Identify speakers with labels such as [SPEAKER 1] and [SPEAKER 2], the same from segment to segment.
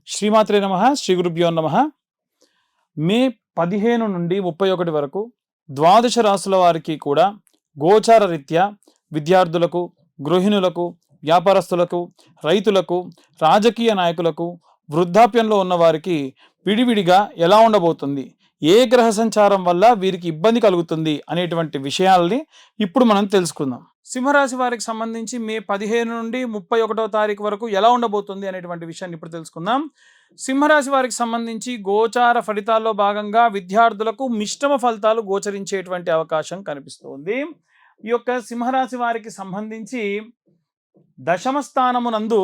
[SPEAKER 1] శ్రీమాత్రే నమః. శ్రీ గురుభ్యో నమః. మే 15 నుండి 31 వరకు ద్వాదశ రాశుల వారికి కూడా గోచార రీత్యా విద్యార్థులకు, గృహిణులకు, వ్యాపారస్తులకు, రైతులకు, రాజకీయ నాయకులకు, వృద్ధాప్యంలో ఉన్న వారికి విడివిడిగా ఎలా ఉండబోతుంది, ఏ గ్రహ సంచారం వల్ల వీరికి ఇబ్బంది కలుగుతుంది అనేటువంటి విషయాల్ని ఇప్పుడు మనం తెలుసుకుందాం. సింహరాశి వారికి సంబంధించి మే 15 నుండి 31వ తారీఖు వరకు ఎలా ఉండబోతుంది అనేటువంటి విషయాన్ని ఇప్పుడు తెలుసుకుందాం. సింహరాశి వారికి సంబంధించి గోచార ఫలితాల్లో భాగంగా విద్యార్థులకు మిశ్రమ ఫలితాలు గోచరించేటువంటి అవకాశం కనిపిస్తుంది. ఈ యొక్క సింహరాశి వారికి సంబంధించి దశమ స్థానమునందు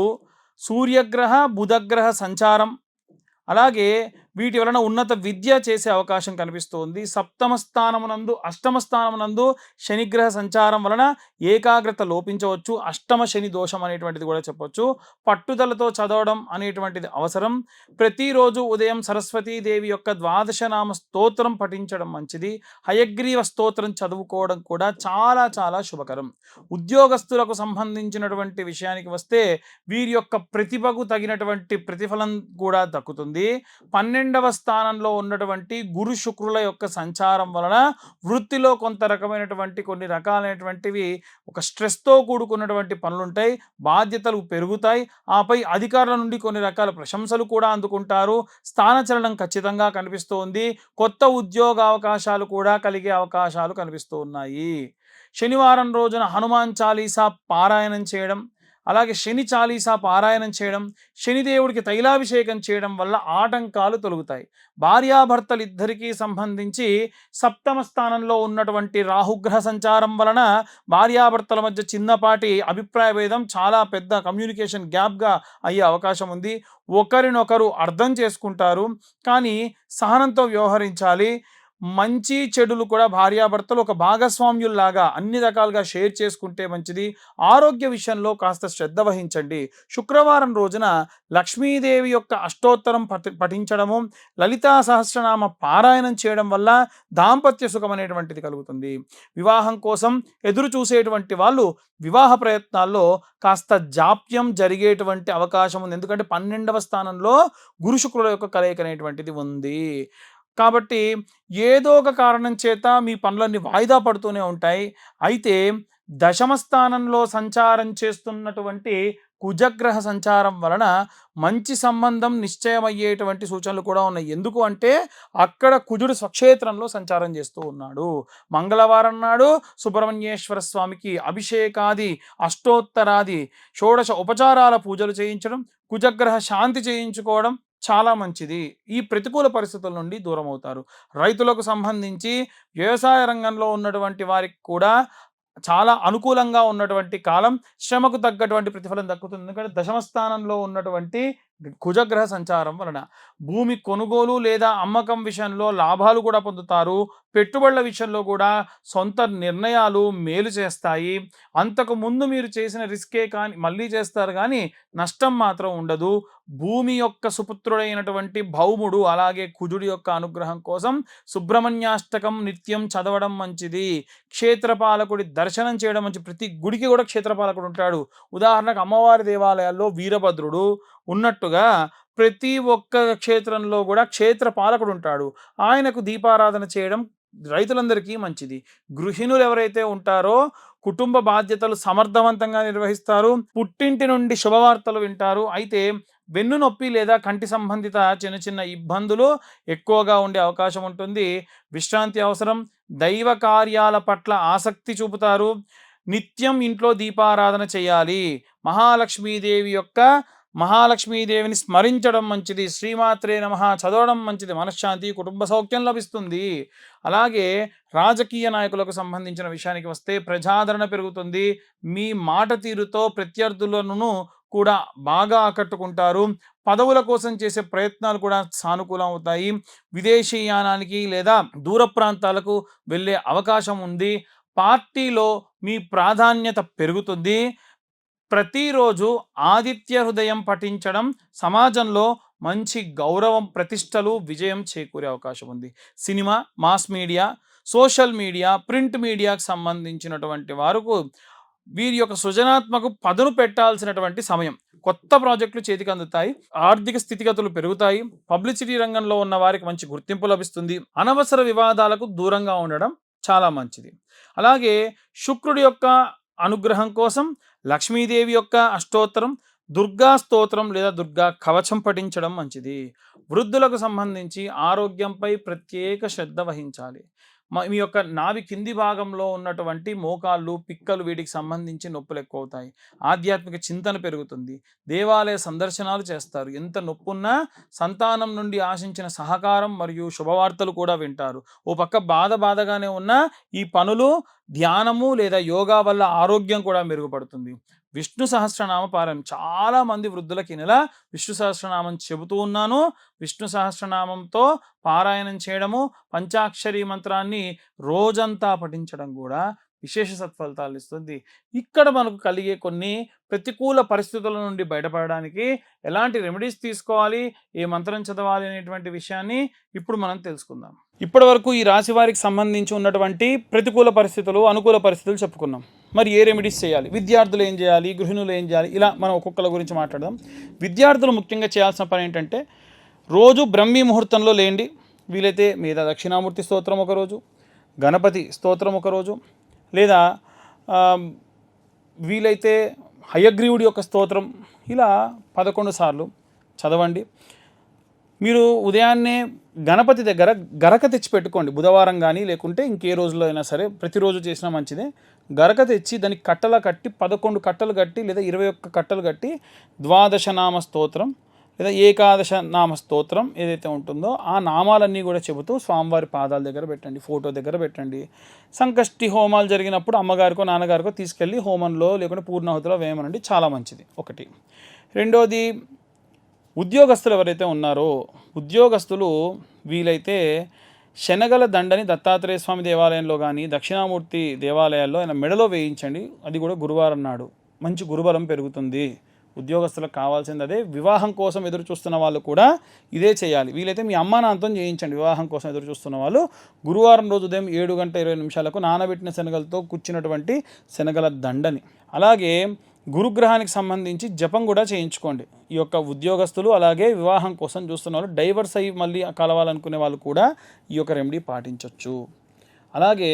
[SPEAKER 1] సూర్యగ్రహ, బుధగ్రహ సంచారం, అలాగే వీటి వలన ఉన్నత విద్య చేసే అవకాశం కనిపిస్తుంది. సప్తమ స్థానమునందు, అష్టమ స్థానమునందు శనిగ్రహ సంచారం వలన ఏకాగ్రత లోపించవచ్చు. అష్టమ శని దోషం అనేటువంటిది కూడా చెప్పవచ్చు. పట్టుదలతో చదవడం అనేటువంటిది అవసరం. ప్రతిరోజు ఉదయం సరస్వతీదేవి యొక్క ద్వాదశనామ స్తోత్రం పఠించడం మంచిది. హయగ్రీవ స్తోత్రం చదువుకోవడం కూడా చాలా చాలా శుభకరం. ఉద్యోగస్తులకు సంబంధించినటువంటి విషయానికి వస్తే వీరి యొక్క ప్రతిభకు తగినటువంటి ప్రతిఫలం కూడా దక్కుతుంది. 12వ స్థానంలో ఉన్నటువంటి గురు శుక్రుల యొక్క సంచారం వలన వృత్తిలో కొంత రకమైనటువంటి కొన్ని రకాలైనటువంటివి ఒక స్ట్రెస్తో కూడుకున్నటువంటి పనులుంటాయి, బాధ్యతలు పెరుగుతాయి. ఆపై అధికారుల నుండి కొన్ని రకాల ప్రశంసలు కూడా అందుకుంటారు. స్థానచలనం ఖచ్చితంగా కనిపిస్తోంది. కొత్త ఉద్యోగ అవకాశాలు కూడా కలిగే అవకాశాలు కనిపిస్తూ ఉన్నాయి. శనివారం రోజున హనుమాన్ చాలీసా పారాయణం చేయడం, అలాగే శని చాలీసా పారాయణం చేయడం, శనిదేవుడికి తైలాభిషేకం చేయడం వల్ల ఆటంకాలు తొలగుతాయి. భార్యాభర్తలిద్దరికీ సంబంధించి సప్తమ స్థానంలో ఉన్నటువంటి రాహుగ్రహ సంచారం వలన భార్యాభర్తల మధ్య చిన్నపాటి అభిప్రాయ భేదం చాలా పెద్ద కమ్యూనికేషన్ గ్యాప్గా అయ్యే అవకాశం ఉంది. ఒకరినొకరు అర్థం చేసుకుంటారు, కానీ సహనంతో వ్యవహరించాలి. మంచి చెడులు కూడా భార్యాభర్తలు ఒక భాగస్వామ్యుల్లాగా అన్ని రకాలుగా షేర్ చేసుకుంటే మంచిది. ఆరోగ్య విషయంలో కాస్త శ్రద్ధ వహించండి. శుక్రవారం రోజున లక్ష్మీదేవి యొక్క అష్టోత్తరం పఠించడము, లలితా సహస్రనామ పారాయణం చేయడం వల్ల దాంపత్య సుఖం అనేటువంటిది కలుగుతుంది. వివాహం కోసం ఎదురు చూసేటువంటి వాళ్ళు వివాహ ప్రయత్నాల్లో కాస్త జాప్యం జరిగేటువంటి అవకాశం ఉంది. ఎందుకంటే 12వ స్థానంలో గురు శుక్రుల యొక్క కలయిక అనేటువంటిది ఉంది. కాబట్టి ఏదో ఒక కారణం చేత మీ పనులన్నీ వాయిదా పడుతూనే ఉంటాయి. అయితే దశమ స్థానంలో సంచారం చేస్తున్నటువంటి కుజగ్రహ సంచారం వలన మంచి సంబంధం నిశ్చయమయ్యేటువంటి సూచనలు కూడా ఉన్నాయి. ఎందుకు అంటే అక్కడ కుజుడు స్వక్షేత్రంలో సంచారం చేస్తూ ఉన్నాడు. మంగళవారం నాడు సుబ్రహ్మణ్యేశ్వర స్వామికి అభిషేకాది, అష్టోత్తరాది, షోడశ ఉపచారాల పూజలు చేయించడం, కుజగ్రహ శాంతి చేయించుకోవడం చాలా మంచిది. ఈ ప్రతికూల పరిస్థితుల నుండి దూరం అవుతారు. రైతులకు సంబంధించి వ్యవసాయ రంగంలో ఉన్నటువంటి వారికి కూడా చాలా అనుకూలంగా ఉన్నటువంటి కాలం. శ్రమకు తగ్గటువంటి ప్రతిఫలం దక్కుతుంది. ఎందుకంటే దశమ స్థానంలో ఉన్నటువంటి కుజగ్రహ సంచారం వలన భూమి కొనుగోలు లేదా అమ్మకం విషయంలో లాభాలు కూడా పొందుతారు. పెట్టుబడుల విషయంలో కూడా సొంత నిర్ణయాలు మేలు చేస్తాయి. అంతకు ముందు మీరు చేసిన రిస్కే కానీ మళ్ళీ చేస్తారు, కానీ నష్టం మాత్రం ఉండదు. భూమి యొక్క సుపుత్రుడైనటువంటి భౌముడు అలాగే కుజుడి యొక్క అనుగ్రహం కోసం సుబ్రహ్మణ్యాష్టకం నిత్యం చదవడం మంచిది. క్షేత్రపాలకుడి దర్శనం చేయడం మంచి. ప్రతి గుడికి కూడా క్షేత్రపాలకుడు ఉంటాడు. ఉదాహరణకు అమ్మవారి దేవాలయాల్లో వీరభద్రుడు ఉన్నట్టుగా ప్రతి ఒక్క క్షేత్రంలో కూడా క్షేత్ర పాలకుడు ఉంటాడు. ఆయనకు దీపారాధన చేయడం రైతులందరికీ మంచిది. గృహిణులు ఎవరైతే ఉంటారో కుటుంబ బాధ్యతలు సమర్థవంతంగా నిర్వహిస్తారు. పుట్టింటి నుండి శుభవార్తలు వింటారు. అయితే వెన్ను నొప్పి లేదా కంటి సంబంధిత చిన్న చిన్న ఇబ్బందులు ఎక్కువగా ఉండే అవకాశం ఉంటుంది. విశ్రాంతి అవసరం. దైవ కార్యాల పట్ల ఆసక్తి చూపుతారు. నిత్యం ఇంట్లో దీపారాధన చేయాలి. మహాలక్ష్మీదేవిని స్మరించడం మంచిది. శ్రీమాత్రే నమః చదవడం మంచిది. మనశ్శాంతి, కుటుంబ సౌఖ్యం లభిస్తుంది. అలాగే రాజకీయ నాయకులకు సంబంధించిన విషయానికి వస్తే ప్రజాదరణ పెరుగుతుంది. మీ మాట తీరుతో ప్రత్యర్థులను కూడా బాగా ఆకట్టుకుంటారు. పదవుల కోసం చేసే ప్రయత్నాలు కూడా సానుకూలం అవుతాయి. విదేశీయానానికి లేదా దూర ప్రాంతాలకు వెళ్ళే అవకాశం ఉంది. పార్టీలో మీ ప్రాధాన్యత పెరుగుతుంది. ప్రతిరోజు ఆదిత్య హృదయం పఠించడం సమాజంలో మంచి గౌరవం, ప్రతిష్టలు, విజయం చేకూరే అవకాశం ఉంది. Cinema, mass media, social media, print మీడియాకు సంబంధించినటువంటి వారికి వీరి యొక్క సృజనాత్మక పదును పెట్టాల్సినటువంటి సమయం. కొత్త ప్రాజెక్టులు చేతికి అందుతాయి, ఆర్థిక స్థితిగతులు పెరుగుతాయి, పబ్లిసిటీ రంగంలో ఉన్న వారికి మంచి గుర్తింపు లభిస్తుంది, అనవసర వివాదాలకు దూరంగా ఉండడం చాలా మంచిది. అలాగే శుక్రుడి యొక్క అనుగ్రహం కోసం లక్ష్మీదేవి యొక్క అష్టోత్తరం, దుర్గా స్తోత్రం లేదా దుర్గా కవచం పఠించడం మంచిది. వృద్ధులకు సంబంధించి ఆరోగ్యంపై ప్రత్యేక శ్రద్ధ వహించాలి. మీ యొక్క నాభి కింది భాగంలో ఉన్నటువంటి మోకాళ్ళు, పిక్కలు వీటికి సంబంధించి నొప్పులు ఎక్కువ అవుతాయి. ఆధ్యాత్మిక చింతన పెరుగుతుంది. దేవాలయ సందర్శనాలు చేస్తారు. ఎంత నొప్పున్నా సంతానం నుండి ఆశించిన సహకారం మరియు శుభవార్తలు కూడా వింటారు. ఓ పక్క బాధగానే ఉన్న ఈ పనులు, ధ్యానము లేదా యోగా వల్ల ఆరోగ్యం కూడా మెరుగుపడుతుంది. విష్ణు సహస్రనామ పారాయణం. చాలా మంది వృద్ధులకి ఈ నెల విష్ణు సహస్రనామం చెబుతూ ఉన్నాను. విష్ణు సహస్రనామంతో పారాయణం చేయడము, పంచాక్షరి మంత్రాన్ని రోజంతా పఠించడం కూడా విశేష సత్ఫలితాలు ఇస్తుంది. ఇక్కడ మనకు కలిగే కొన్ని ప్రతికూల పరిస్థితుల నుండి బయటపడడానికి ఎలాంటి రెమెడీస్ తీసుకోవాలి, ఏ మంత్రం చదవాలి అనేటువంటి విషయాన్ని ఇప్పుడు మనం తెలుసుకుందాం. ఇప్పటి వరకు ఈ రాశి వారికి సంబంధించి ఉన్నటువంటి ప్రతికూల పరిస్థితులు, అనుకూల పరిస్థితులు చెప్పుకున్నాం. మరి ఏ రెమెడీస్ చేయాలి, విద్యార్థులు ఏం చేయాలి, గృహిణులు ఏం చేయాలి, ఇలా మనం ఒక్కొక్కల గురించి మాట్లాడదాం. విద్యార్థులు ముఖ్యంగా చేయాల్సిన పని ఏంటంటే రోజు బ్రహ్మీ ముహూర్తంలో లేండి. వీలైతే మీద దక్షిణామూర్తి స్తోత్రం ఒకరోజు, గణపతి స్తోత్రం ఒకరోజు, లేదా వీలైతే హయగ్రీవుడి యొక్క స్తోత్రం ఇలా 11 సార్లు చదవండి. మీరు ఉదయాన్నే గణపతి దగ్గర గరక తెచ్చి పెట్టుకోండి. బుధవారం కానీ లేకుంటే ఇంకే రోజులో అయినా సరే, ప్రతిరోజు చేసినా మంచిదే. గరక తెచ్చి దానికి కట్టలా కట్టి 11 కట్టలు కట్టి లేదా 21 కట్టలు కట్టి ద్వాదశ నామ స్తోత్రం లేదా ఏకాదశ నామ స్తోత్రం ఏదైతే ఉంటుందో ఆ నామాలన్నీ కూడా చెబుతూ స్వామివారి పాదాల దగ్గర పెట్టండి, ఫోటో దగ్గర పెట్టండి. సంకష్టి హోమాలు జరిగినప్పుడు అమ్మగారికో నాన్నగారికో తీసుకెళ్ళి హోమంలో లేకుంటే పూర్ణాహుతిలో వేయమనండి, చాలా మంచిది. ఒకటి. రెండోది, ఉద్యోగస్తులు ఎవరైతే ఉన్నారో ఉద్యోగస్తులు వీలైతే శనగల దండని దత్తాత్రేయ స్వామి దేవాలయంలో కానీ దక్షిణామూర్తి దేవాలయాల్లో ఆయన మెడలో వేయించండి. అది కూడా గురువారం నాడు మంచి గురుబలం పెరుగుతుంది. ఉద్యోగస్తులకు కావాల్సింది అదే. వివాహం కోసం ఎదురు చూస్తున్న వాళ్ళు కూడా ఇదే చేయాలి. వీలైతే మీ అమ్మా నాన్నతో చేయించండి. వివాహం కోసం ఎదురు చూస్తున్న వాళ్ళు గురువారం రోజు ఉదయం 7:20 నానబెట్టిన శనగలతో కూర్చున్నటువంటి శనగల దండని. అలాగే గురుగ్రహానికి సంబంధించి జపం కూడా చేయించుకోండి. ఈ యొక్క ఉద్యోగస్తులు అలాగే వివాహం కోసం చూస్తున్న వాళ్ళు, డైవర్స్ అయ్యి మళ్ళీ కలవాలనుకునే వాళ్ళు కూడా ఈ యొక్క రెమెడీ పాటించవచ్చు. అలాగే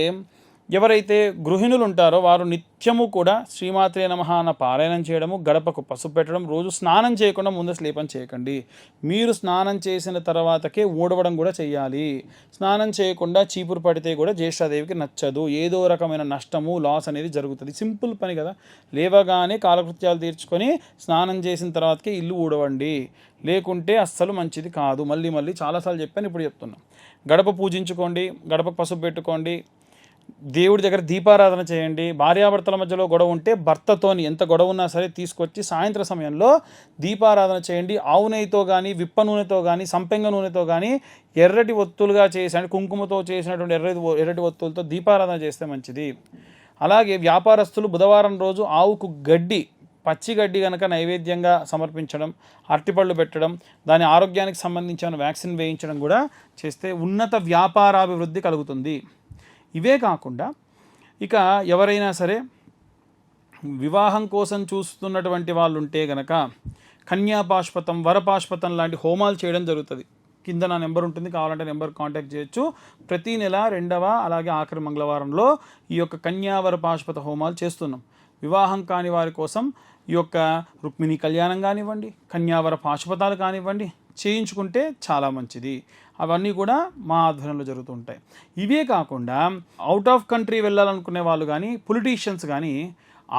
[SPEAKER 1] ఎవరైతే గృహిణులు ఉంటారో వారు నిత్యము కూడా శ్రీమాత్రే నమః అన్న పారాయణం చేయడము, గడపకు పసుపు పెట్టడం, రోజు స్నానం చేయకుండా ముందు స్లేపం చేయకండి. మీరు స్నానం చేసిన తర్వాతకే ఊడవడం కూడా చేయాలి. స్నానం చేయకుండా చీపురు పడితే కూడా జ్యేష్ఠాదేవికి నచ్చదు. ఏదో రకమైన నష్టము, లాస్ అనేది జరుగుతుంది. సింపుల్ పని కదా. లేవగానే కాలకృత్యాలు తీర్చుకొని స్నానం చేసిన తర్వాతకే ఇల్లు ఊడవండి, లేకుంటే అస్సలు మంచిది కాదు. మళ్ళీ చాలాసార్లు చెప్పాను, ఇప్పుడు చెప్తున్నాం. గడప పూజించుకోండి, గడపకు పసుపు పెట్టుకోండి, దేవుడి దగ్గర దీపారాధన చేయండి. భార్యాభర్తల మధ్యలో గొడవ ఉంటే భర్తతోని ఎంత గొడవ ఉన్నా సరే తీసుకొచ్చి సాయంత్రం సమయంలో దీపారాధన చేయండి. ఆవు నెయ్యితో కానీ, విప్ప నూనెతో కానీ, సంపెంగ నూనెతో కానీ ఎర్రటి ఒత్తులుగా చేసి, కుంకుమతో చేసినటువంటి ఎర్రటి ఒత్తులతో దీపారాధన చేస్తే మంచిది. అలాగే వ్యాపారస్తులు బుధవారం రోజు ఆవుకు గడ్డి, పచ్చి గడ్డి కనుక నైవేద్యంగా సమర్పించడం, అరటిపళ్ళు పెట్టడం, దాని ఆరోగ్యానికి సంబంధించిన వ్యాక్సిన్ వేయించడం కూడా చేస్తే ఉన్నత వ్యాపారాభివృద్ధి కలుగుతుంది. ఇవే కాకుండా ఇక ఎవరైనా సరే వివాహం కోసం చూస్తున్నటువంటి వాళ్ళు ఉంటే గనక కన్యాపాష్పతం, వరపాష్పతం లాంటి హోమాలు చేయడం జరుగుతుంది. కింద నా నెంబర్ ఉంటుంది, కావాలంటే నెంబర్ కాంటాక్ట్ చేయొచ్చు. ప్రతి నెల 2వ అలాగే ఆఖరి మంగళవారంలో ఈ యొక్క కన్యావర పాష్పత హోమాలు చేస్తున్నాం. వివాహం కాని వారి కోసం ఈ యొక్క రుక్మిణి కళ్యాణం కానివ్వండి, కన్యావర పాశుపతాలు కానివ్వండి చేయించుకుంటే చాలా మంచిది. అవన్నీ కూడా మా ఆధ్వర్యంలో జరుగుతుంటాయి. ఇవే కాకుండా అవుట్ ఆఫ్ కంట్రీ వెళ్ళాలనుకునే వాళ్ళు కానీ, పొలిటీషియన్స్ కానీ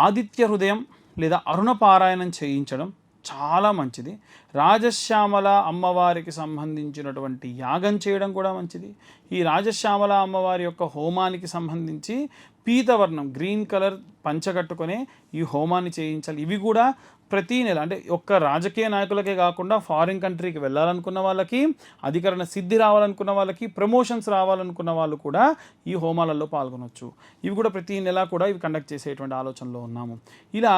[SPEAKER 1] ఆదిత్య హృదయం లేదా అరుణ పారాయణం చేయించడం చాలా మంచిది. రాజశ్యామల అమ్మవారికి సంబంధించినటువంటి యాగం చేయడం కూడా మంచిది. ఈ రాజశ్యామల అమ్మవారి యొక్క హోమానికి సంబంధించి పీతవర్ణం, గ్రీన్ కలర్ పంచగట్టుకొని ఈ హోమాన్ని చేయించాలి. ఇవి కూడా ప్రతీ నెల, అంటే ఒక్క రాజకీయ నాయకులకే కాకుండా ఫారిన్ కంట్రీకి వెళ్ళాలనుకున్న వాళ్ళకి, అధికరణ సిద్ధి రావాలనుకున్న వాళ్ళకి, ప్రమోషన్స్ రావాలనుకున్న వాళ్ళు కూడా ఈ హోమాలలో పాల్గొనవచ్చు. ఇవి కూడా ప్రతీ నెల కూడా ఇవి కండక్ట్ చేసేటువంటి ఆలోచనలో ఉన్నాము. ఇలా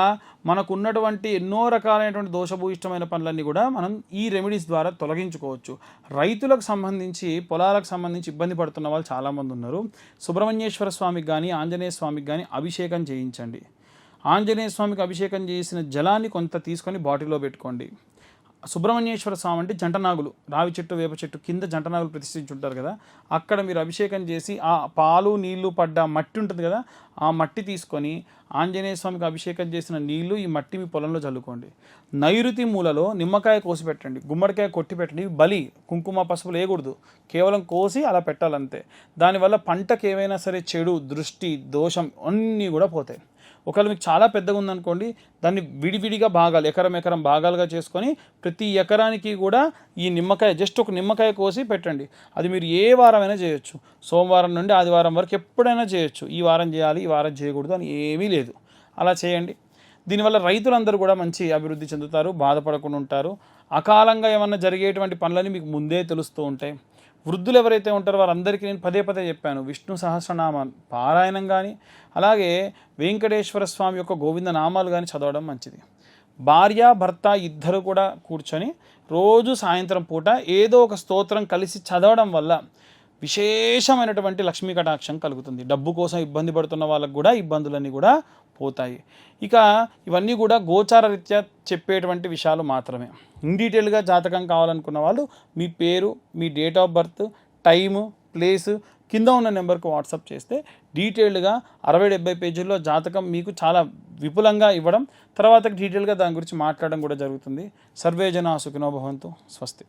[SPEAKER 1] మనకు ఉన్నటువంటి ఎన్నో రకాలైనటువంటి దోషభూయిష్టమైన పనులన్నీ కూడా మనం ఈ రెమెడీస్ ద్వారా తొలగించుకోవచ్చు. రైతులకు సంబంధించి, పొలాలకు సంబంధించి ఇబ్బంది పడుతున్న వాళ్ళు చాలామంది ఉన్నారు. సుబ్రహ్మణ్యేశ్వర స్వామికి కానీ, ఆంజనేయ స్వామికి కానీ అభిషేకం చేయించండి. ఆంజనేయ స్వామికి అభిషేకం చేసిన జలాన్ని కొంత తీసుకొని బాటిల్లో పెట్టుకోండి. సుబ్రహ్మణ్యేశ్వర స్వామి అంటే జంటనాగులు, రావి చెట్టు వేప చెట్టు కింద జంటనాగులు ప్రతిష్ఠించుంటారు కదా, అక్కడ మీరు అభిషేకం చేసి ఆ పాలు నీళ్లు పడ్డ మట్టి ఉంటుంది కదా, ఆ మట్టి తీసుకొని ఆంజనేయ స్వామికి అభిషేకం చేసిన నీళ్లు ఈ మట్టి మీ పొలంలో చల్లుకోండి. నైరుతి మూలలో నిమ్మకాయ కోసి పెట్టండి, గుమ్మడికాయ కొట్టి పెట్టండి. బలి కుంకుమ పసుపులు వేయకూడదు, కేవలం కోసి అలా పెట్టాలంతే. దానివల్ల పంటకు ఏవైనా సరే చెడు దృష్టి దోషం అన్నీ కూడా పోతాయి. ఒకవేళ మీకు చాలా పెద్దగా ఉందనుకోండి, దాన్ని విడివిడిగా భాగాలు ఎకరం భాగాలుగా చేసుకొని ప్రతి ఎకరానికి కూడా ఈ నిమ్మకాయ జస్ట్ ఒక నిమ్మకాయ కోసి పెట్టండి. అది మీరు ఏ వారమైనా చేయొచ్చు, సోమవారం నుండి ఆదివారం వరకు ఎప్పుడైనా చేయొచ్చు. ఈ వారం చేయాలి ఈ వారం చేయకూడదు అని ఏమీ లేదు, అలా చేయండి. దీనివల్ల రైతులందరూ కూడా మంచి అభివృద్ధి చెందుతారు, బాధపడకుండా ఉంటారు. అకాలంగా ఏమన్నా జరిగేటువంటి పనులని మీకు ముందే తెలుస్తూ ఉంటాయి. వృద్ధులు ఎవరైతే ఉంటారో వారందరికీ నేను పదే చెప్పాను, విష్ణు సహస్రనామ పారాయణం కానీ అలాగే వెంకటేశ్వర స్వామి యొక్క గోవింద నామాలు కానీ చదవడం మంచిది. భార్య భర్త ఇద్దరు కూడా కూర్చొని రోజు సాయంత్రం పూట ఏదో ఒక స్తోత్రం కలిసి చదవడం వల్ల విశేషమైనటువంటి లక్ష్మీ కటాక్షం కలుగుతుంది. డబ్బు కోసం ఇబ్బంది పడుతున్న వాళ్ళకు కూడా ఇబ్బందులన్నీ కూడా పోతాయి. ఇక ఇవన్నీ కూడా గోచార రీత్యా చెప్పేటువంటి విషయాలు మాత్రమే. ఇన్ డీటెయిల్గా జాతకం కావాలనుకున్న వాళ్ళు మీ పేరు, మీ date of birth, time, place కింద ఉన్న నెంబర్కి వాట్సాప్ చేస్తే డీటెయిల్డ్గా 60-70 పేజీల్లో జాతకం మీకు చాలా విపులంగా ఇవ్వడం, తర్వాత డీటెయిల్గా దాని గురించి మాట్లాడడం కూడా జరుగుతుంది. సర్వే జనా సుఖినో భవంతు. స్వస్తి.